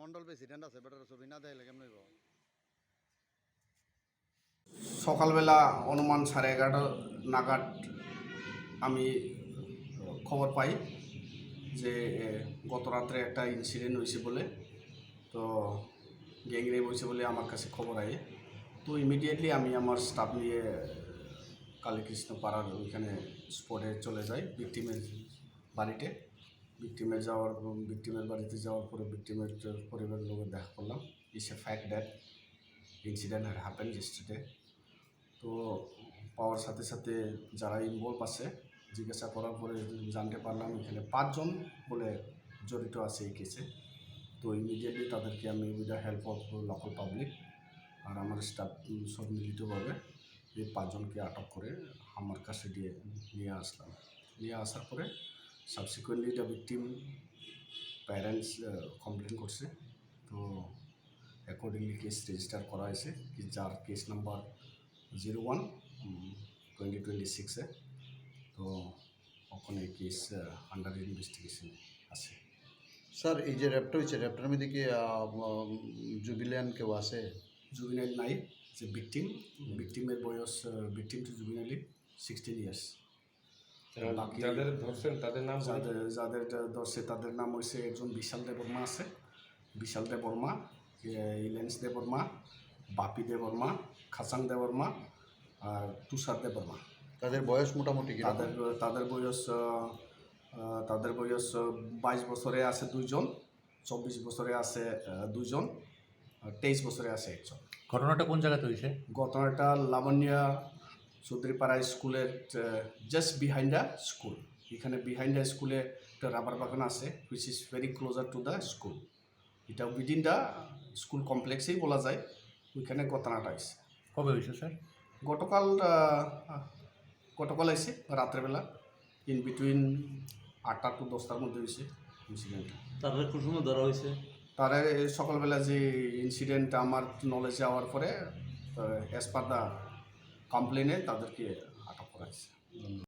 Mondal president আছে better ছবি না দেখাইলে কেমন হইব? সকালবেলা অনুমান 11:30 নাগাদ আমি খবর পাই যে গত রাত্রে একটা ইনসিডেন্ট হয়েছে বলে, তো গ্যাংরেপ হয়েছে বলে আমার কাছে খবর আয়ে। তো ইমিডিয়েটলি আমি আমার স্টাফ নিয়ে কালীকৃষ্ণ পাড়ার ওইখানে স্পটে চলে যাই ভিকটিমের বাড়িতে। ভিকটিমের বাড়িতে যাওয়ার পরে ভিকটিমের পরিবারের লোকের দেখা করলাম। It's a fact that incident had happened yesterday. তো পাওয়ার সাথে সাথে যারা ইনভলভ আছে জিজ্ঞাসা করার পরে জানতে পারলাম এখানে 5 জন বলে জড়িত আছে এই কেসে। তো ইমিডিয়েটলি তাদেরকে আমি with the help of local public আর আমার স্টাফ সব মিলিতভাবে এই 5 জনকে আটক করে আমার কাছে নিয়ে আসলাম। নিয়ে আসার পরে subsequently the victim parents complain করছে। তো অ্যাকর্ডিংলি কেস রেজিস্টার করা হয়েছে, যার কেস নাম্বার 01/2026 তো ওখানে কেস আন্ডার ইনভেস্টিগেশন আছে। স্যার এই যে র্যাপটা হয়েছে র্যাপটার মধ্যে কি জুবিলিয়ান কেউ আছে? জুবিনাইল নাই, যে ভিকটিমের বয়স ভিকটিম টু জুবিনাইলি 16 ইয়ার্স। বাকি যাদের ধরছেন তাদের নাম যাদের ধরছে তাদের নাম হয়েছে একজন বিশাল দেববর্মা আছে, বিশাল দেববর্মা, ইলেন্স দেববর্মা, বাপি দেববর্মা, খাসাং দেববর্মা আর তুষার দেববর্মা। তাদের বয়স মোটামুটি কি? তাদের বয়স 22 বছরে আছে 2 জন, 24 বছরে আছে 2 জন, 23 বছরে আছে 1 জন। ঘটনাটা কোন জায়গাতে হয়েছে? ঘটনাটা লাবণ্যা চৌধুরীপাড়া স্কুলের জাস্ট বিহাইন্ড দ্য স্কুল। এখানে বিহাইন্ড দ্য স্কুলে একটা রাবার বাগান আছে which is very closer to the school. এটা উইদিন দ্য স্কুল কমপ্লেক্সেই বলা যায়। ওইখানে ঘটনাটা আছে। কবে হয়েছে স্যার? গতকাল আছে রাত্রেবেলা, ইন বিটুইন 8টা to 10টার মধ্যে হয়েছে ইনসিডেন্টটা। তারপরে কোন সময় ধরা হয়েছে? তারা সকালবেলা যে ইনসিডেন্ট আমার নলেজ যাওয়ার পরে অ্যাজ পার দ্য কমপ্লেনে তাদেরকে আটক করা হয়েছে।